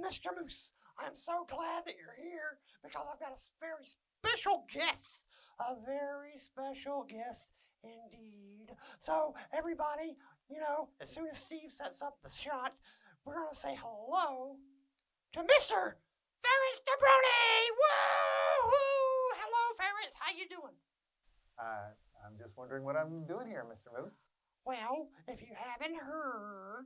Mr. Moose. I'm so glad that you're here because I've got a very special guest. A very special guest indeed. So, everybody, as soon as Steve sets up the shot, we're going to say hello to Mr. Ferenc Dobronyi. Woo-hoo! Hello, Ferenc. How you doing? I'm just wondering what I'm doing here, Mr. Moose. Well, if you haven't heard,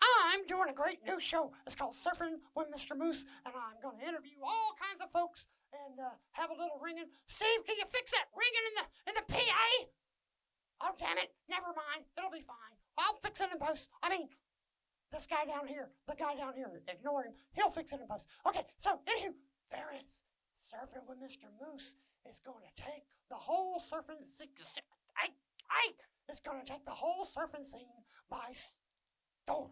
I'm doing a great new show. It's called Surfing with Mr. Moose, and I'm going to interview all kinds of folks and have a little ringing. Steve, can you fix that ringing in the PA? Oh, damn it. Never mind. It'll be fine. I'll fix it in post. I mean, the guy down here, ignore him. He'll fix it in post. Okay, so, anywho, Ferenc, Surfing with Mr. Moose is going to take the whole surfing... It's going to take the whole surfing scene by storm.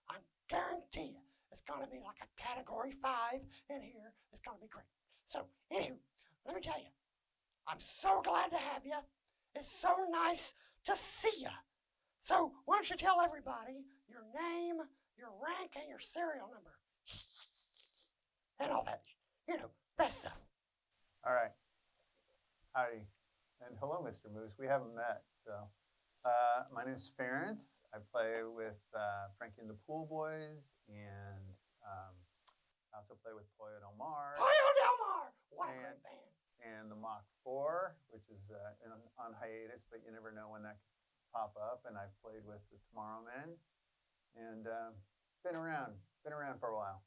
I guarantee you, it's going to be like a Category 5 in here. It's going to be great. So, anywho, let me tell you, I'm so glad to have you. It's so nice to see you. So, why don't you tell everybody your name, your rank, and your serial number. And all that, that stuff. All right. Howdy. And hello, Mr. Moose. We haven't met, so... my name is Ferenc. I play with Frankie and the Pool Boys, and I also play with Pollo Del Mar. Pollo Del Mar! What a great band. And the Mach 4, which is on hiatus, but you never know when that could pop up. And I've played with the Tomorrow Men, and been around for a while.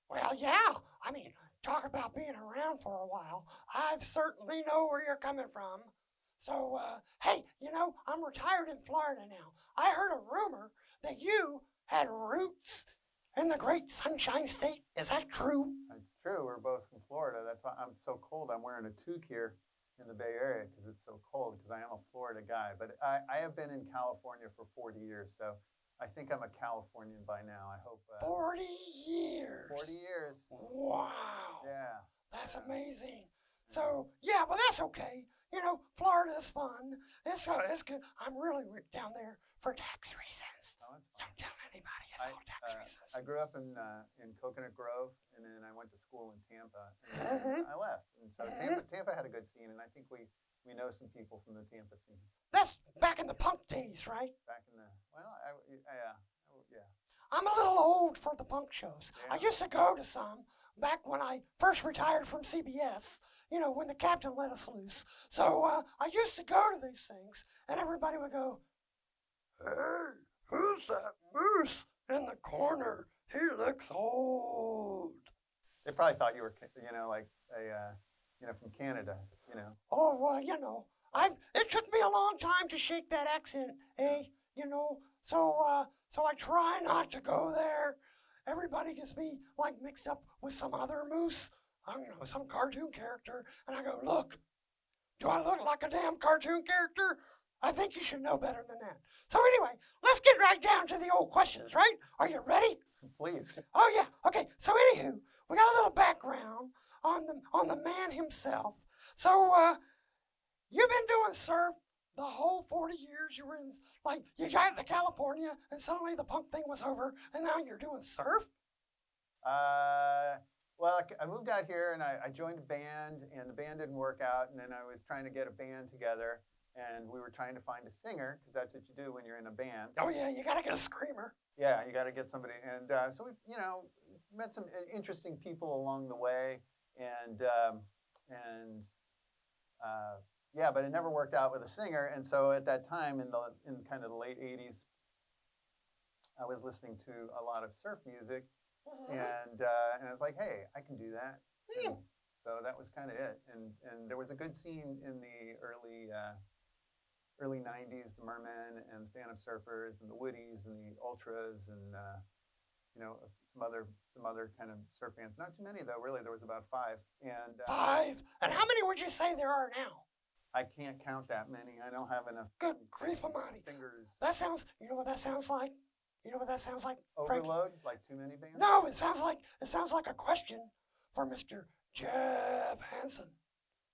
Well, yeah. I mean, talk about being around for a while. I certainly know where you're coming from. So, hey, I'm retired in Florida now. I heard a rumor that you had roots in the great Sunshine State. Is that true? It's true. We're both from Florida. That's why I'm so cold. I'm wearing a toque here in the Bay Area because it's so cold, because I am a Florida guy. But I have been in California for 40 years, so I think I'm a Californian by now. I hope. 40 years. 40 years. Wow. Yeah. That's amazing. So, yeah, well, that's okay. Florida's fun. It's good. I'm really down there for tax reasons. Oh, don't tell anybody. It's all tax reasons. I grew up in Coconut Grove, and then I went to school in Tampa, and I left. And so Tampa had a good scene, and I think we know some people from the Tampa scene. That's back in the punk days, right? Back in the, yeah. I'm a little old for the punk shows. Yeah. I used to go to some back when I first retired from CBS, when the captain let us loose. So I used to go to these things, and everybody would go, "Hey, who's that moose in the corner? He looks old." They probably thought you were, like from Canada, Oh, well, it took me a long time to shake that accent, so I try not to go there. Everybody gets me, mixed up with some other moose. I don't know, some cartoon character. And I go, "Look, do I look like a damn cartoon character? I think you should know better than that." So anyway, let's get right down to the old questions, right? Are you ready? Please. Oh, yeah. Okay, so anywho, we got a little background on the man himself. So, you've been doing surf the whole 40 years. You were in, you got to California, and suddenly the punk thing was over, and now you're doing surf? Well, I moved out here, and I joined a band, and the band didn't work out, and then I was trying to get a band together, and we were trying to find a singer, because that's what you do when you're in a band. Oh, yeah, you got to get a screamer. Yeah, you got to get somebody. And so we, met some interesting people along the way, and but it never worked out with a singer. And so at that time, in kind of the late 80s, I was listening to a lot of surf music, and I was like, hey, I can do that. And so that was kind of it. And there was a good scene in the early 90s, the Mermen and the Phantom Surfers and the Woodies and the Ultras and some other kind of surf bands. Not too many though, really. There was about 5. And 5? And how many would you say there are now? I can't count that many. I don't have enough. Good grief almighty. Fingers. That sounds. You know what that sounds like? Overload, like too many bands? No, it sounds like a question for Mr. Jeff Hansen.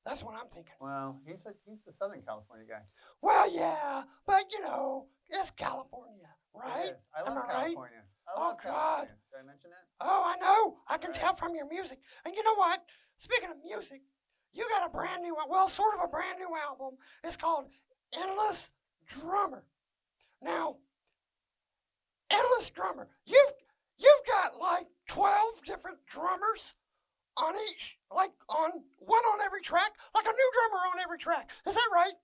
That's what I'm thinking. Well, he's the Southern California guy. Well, yeah, but it's California, right? It is. I love California. Oh, love God. California. Did I mention it? Oh, I know. I can Right. tell from your music. And you know what? Speaking of music, you got a brand new, well, sort of a brand new album. It's called Endless Drummer. Now, Endless Drummer. You've got like 12 different drummers on each, like on one on every track, like a new drummer on every track. Is that right?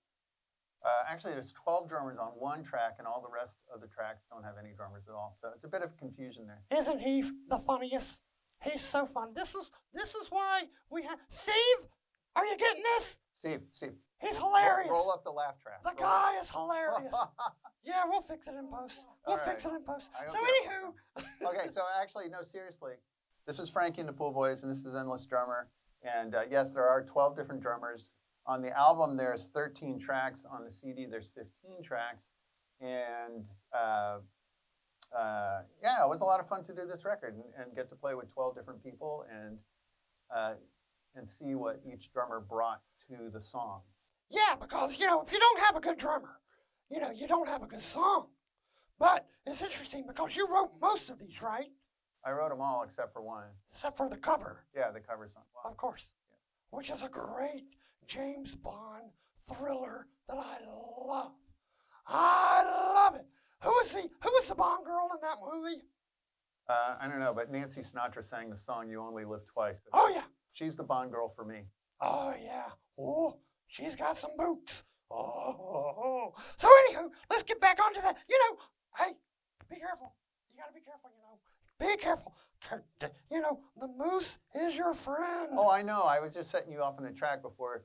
Actually, there's 12 drummers on one track, and all the rest of the tracks don't have any drummers at all. So it's a bit of confusion there. Isn't he the funniest? He's so fun. This is why we have Steve. Are you getting this? Steve, He's hilarious. roll up the laugh track. The guy is hilarious. Yeah, we'll fix it in post. We'll fix it in post. I So hope anywho. Okay, so actually, no, seriously. This is Frankie and the Pool Boys, and this is Endless Drummer. And yes, there are 12 different drummers. On the album, there's 13 tracks. On the CD, there's 15 tracks. And yeah, it was a lot of fun to do this record and get to play with 12 different people and see what each drummer brought to the song. Yeah, because, if you don't have a good drummer, you don't have a good song. But it's interesting because you wrote most of these, right? I wrote them all except for one. Except for the cover. Yeah, the cover song. Wow. Of course. Yeah. Which is a great James Bond thriller that I love. I love it. Who was the Bond girl in that movie? I don't know, but Nancy Sinatra sang the song "You Only Live Twice." Oh, yeah. She's the Bond girl for me. Oh, yeah. Oh, she's got some boots. Oh. So anywho, let's get back onto that. Hey, be careful. You got to be careful, Be careful. The moose is your friend. Oh, I know. I was just setting you off on a track before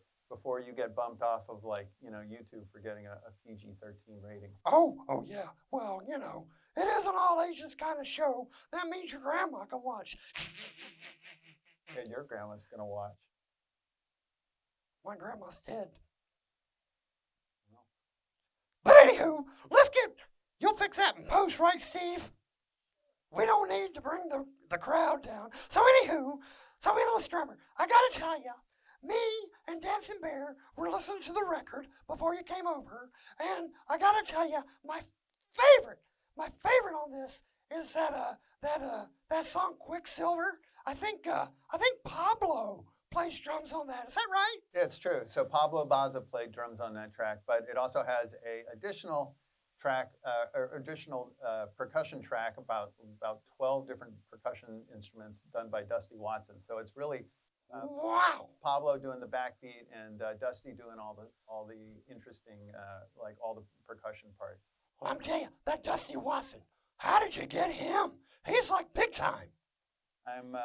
you get bumped off of YouTube for getting a PG-13 rating. Oh, yeah. Well, it is an all ages kind of show. That means your grandma can watch. And your grandma's gonna watch. My grandma's dead. No. But anywho, you'll fix that in post, right, Steve? We don't need to bring the crowd down. So Endless Drummer, I gotta tell you, me and Dancing Bear were listening to the record before you came over, and I gotta tell you, my favorite on this is that song Quicksilver. I think Pablo plays drums on that. Is that right? Yeah, it's true. So Pablo Baza played drums on that track, but it also has a additional track, percussion track, about 12 different percussion instruments done by Dusty Watson. So it's really wow. Pablo doing the backbeat and Dusty doing all the interesting, all the percussion parts. Well, I'm telling you, that Dusty Watson, how did you get him? He's like big time. I'm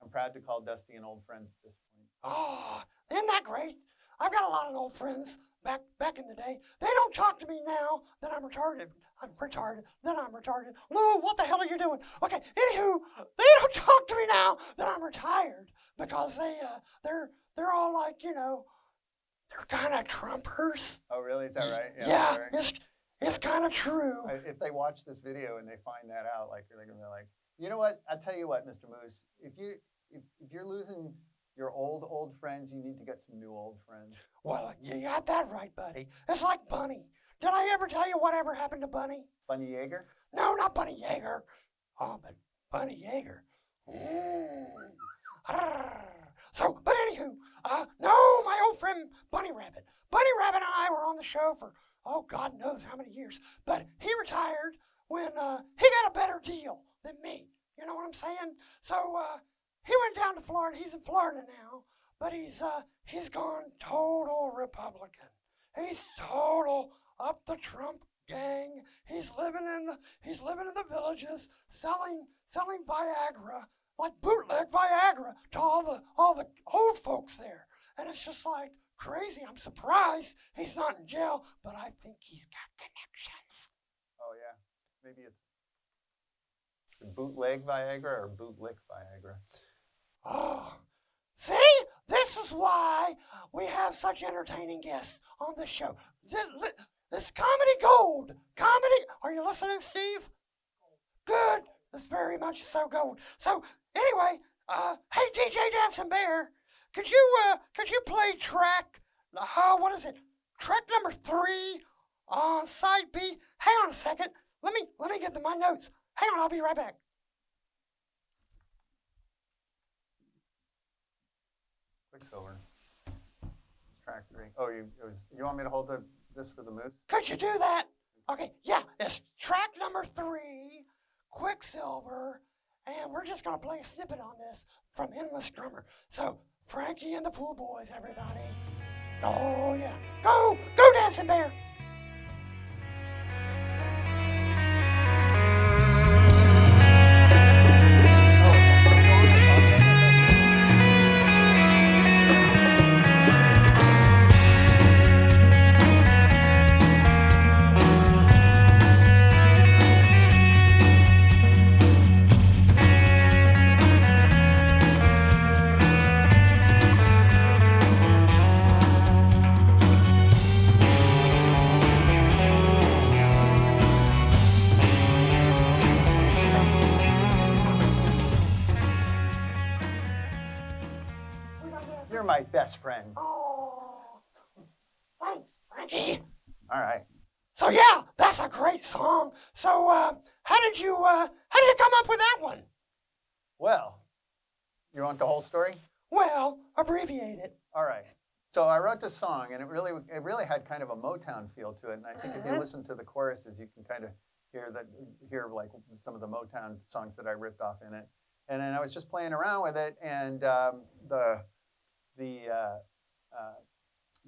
proud to call Dusty an old friend at this point. Oh, isn't that great? I've got a lot of old friends back in the day. They don't talk to me now that I'm retarded. Then I'm retarded. Lou, what the hell are you doing? Okay, anywho, they don't talk to me now that I'm retired because they're all like, they're kind of Trumpers. Oh, really? Is that right? Yeah, right. it's kind of true. If they watch this video and they find that out, they're gonna be like, you know what? I'll tell you what, Mr. Moose. If you're losing your old friends, you need to get some new old friends. Well, you got that right, buddy. It's like Bunny. Did I ever tell you whatever happened to Bunny? Bunny Yeager? No, not Bunny Yeager. Oh, but Bunny Yeager. So, but anywho, no, my old friend Bunny Rabbit. Bunny Rabbit and I were on the show for, God knows how many years. But he retired when he got a better deal than me. You know what I'm saying? So he went down to Florida. He's in Florida now, but he's gone total Republican. He's total up the Trump gang. He's living in the villages, selling Viagra, like bootleg Viagra, to all the old folks there. And it's just like crazy. I'm surprised he's not in jail, but I think he's got connections. Oh yeah, maybe it's bootleg Viagra or bootlick Viagra. Oh, see, this is why we have such entertaining guests on the show. This comedy gold. Comedy. Are you listening, Steve? Good. It's very much so gold. So anyway, hey DJ Dancing Bear, could you play track? What is it? Track number 3 on side B. Hang on a second. Let me get to my notes. Hang on, I'll be right back. Quicksilver. Track 3. Oh, you want me to hold this for the moose? Could you do that? Okay, yeah, it's track number 3, Quicksilver, and we're just going to play a snippet on this from Endless Drummer. So, Frankie and the Pool Boys, everybody. Oh, yeah. Go Dancing Bear. You're my best friend. Oh, thanks, Frankie. All right. So yeah, that's a great song. So how did you come up with that one? Well, you want the whole story? Well, abbreviate it. All right. So I wrote this song, and it really had kind of a Motown feel to it. And I think if you listen to the choruses, you can kind of hear like some of the Motown songs that I ripped off in it. And then I was just playing around with it, and the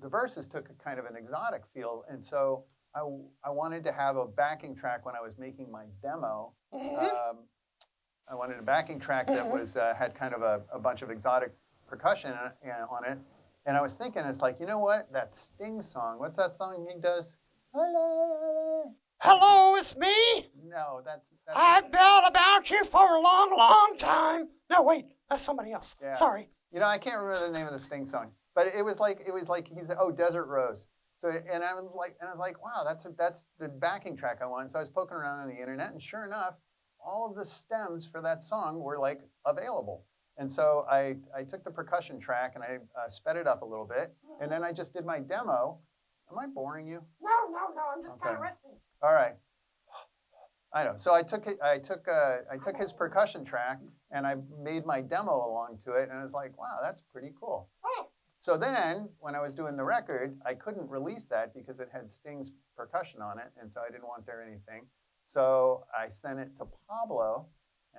verses took a kind of an exotic feel, and so I wanted to have a backing track when I was making my demo. I wanted a backing track that was had kind of a bunch of exotic percussion on it, and I was thinking, it's like, you know what, that Sting song, what's that song he does? Hello, it's me. No, that's I've belled about you for a long, long time. No, wait, that's somebody else. Yeah. Sorry. You know, I can't remember the name of the Sting song, but it was like he's Desert Rose. So and I was like, wow, that's the backing track I want. So I was poking around on the internet, and sure enough, all of the stems for that song were like available. And so I took the percussion track and I sped it up a little bit, and then I just did my demo. Am I boring you? No, I'm just kind of resting. All right. I know. So I took his percussion track and I made my demo along to it, and I was like, wow, that's pretty cool. Oh. So then when I was doing the record, I couldn't release that because it had Sting's percussion on it, and so I didn't want there anything. So I sent it to Pablo,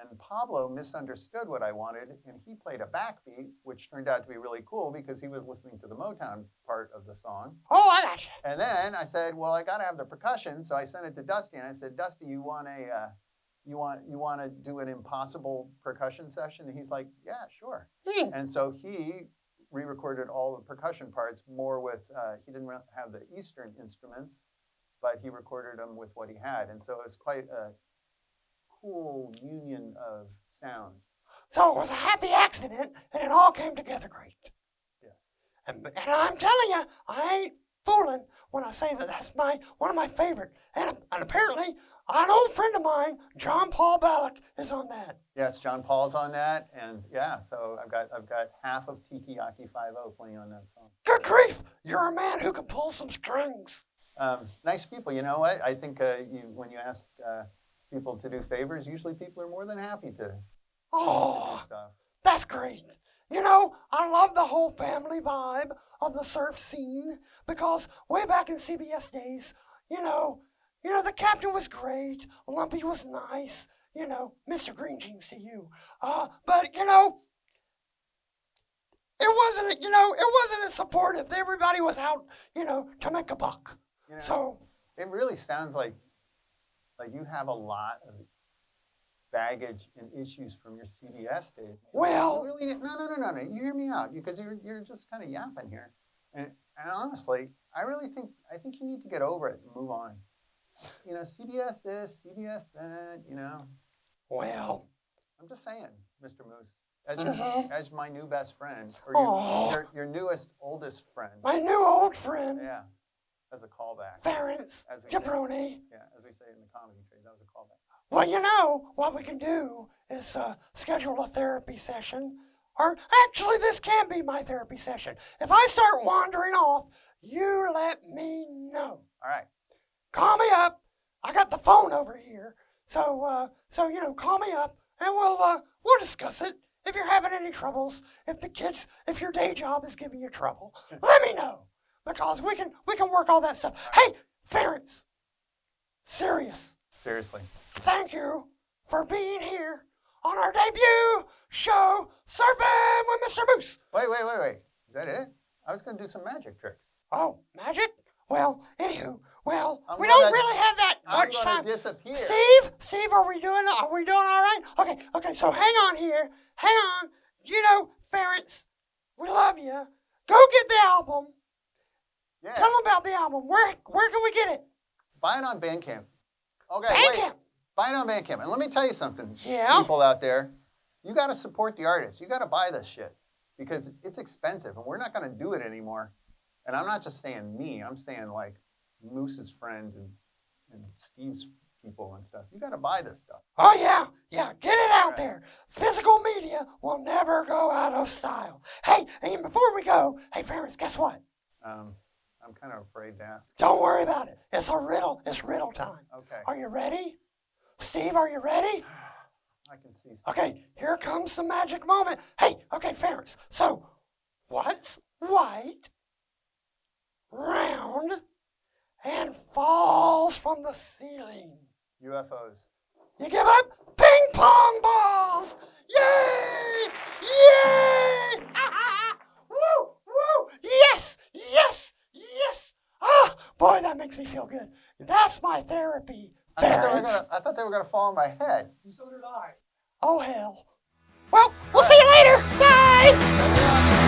and Pablo misunderstood what I wanted, and he played a backbeat, which turned out to be really cool because he was listening to the Motown part of the song. Oh, I got you. And then I said, well, I got to have the percussion, so I sent it to Dusty, and I said, Dusty, you want to do an impossible percussion session? And he's like, yeah, sure. And so he re-recorded all the percussion parts more with, he didn't have the Eastern instruments, but he recorded them with what he had. And so it was quite a cool union of sounds. So it was a happy accident, and it all came together great. Yes. And I'm telling you, I ain't fooling when I say that that's one of my favorite. And apparently, an old friend of mine, John Paul Ballack, is on that. Yes, John Paul's on that, and yeah, so I've got half of Tiki Yaki 5-0 playing on that song. Good grief! You're a man who can pull some strings. Nice people. You know what? I think when you ask people to do favors, usually people are more than happy to do stuff. That's great. You know, I love the whole family vibe of the surf scene because way back in CBS days, you know, the captain was great, Lumpy was nice, Mr. Green Jeans to you. But it wasn't as supportive. Everybody was out, to make a buck. So it really sounds like you have a lot of baggage and issues from your CBS days. Well, really, no. You hear me out because you're just kind of yapping here. And honestly, I think you need to get over it and move on. CBS this, CBS that. Well, I'm just saying, Mr. Moose, as my new best friend, or your newest, oldest friend. My new old friend. Yeah, as a callback. Ferenc, Dobronyi. Yeah, as we say in the comedy trade, that was a callback. Well, what we can do is schedule a therapy session. Or actually, this can be my therapy session. If I start wandering off, you let me know. All right. Call me up. I got the phone over here. So call me up and we'll discuss it. If you're having any troubles, if your day job is giving you trouble, let me know because we can work all that stuff. Hey, Ferenc, Seriously. thank you for being here on our debut show, Surfing with Mr. Moose. Wait. Is that it? I was going to do some magic tricks. Oh, magic? Well, anywho, we don't really have that I'm much going time. to disappear. Steve, are we doing all right? Okay, so hang on here. Hang on. Ferenc, we love you. Go get the album. Yeah. Tell them about the album. Where can we get it? Buy it on Bandcamp. Okay, Bandcamp. Buy it on Bandcamp. And let me tell you something, Yeah. people out there. You got to support the artist. You got to buy this shit because it's expensive and we're not going to do it anymore. And I'm not just saying me. I'm saying like Moose's friends and Steve's people and stuff. You got to buy this stuff. Oh, yeah. Get it out there. Physical media will never go out of style. Hey, and before we go, hey, Ferenc, guess what? I'm kind of afraid to ask. Don't worry about it. It's a riddle. It's riddle time. Okay. Are you ready? Steve, are you ready? I can see. Okay, here comes the magic moment. Hey, okay, Ferenc. So, what's white, round, and falls from the ceiling? UFOs. You give up? Ping pong balls! Yay! Yay! Woo! Woo! Yes! Ah, boy, that makes me feel good. That's my therapy. I thought they were gonna fall on my head. So did I. Oh, hell. Well, we'll see you later. Bye!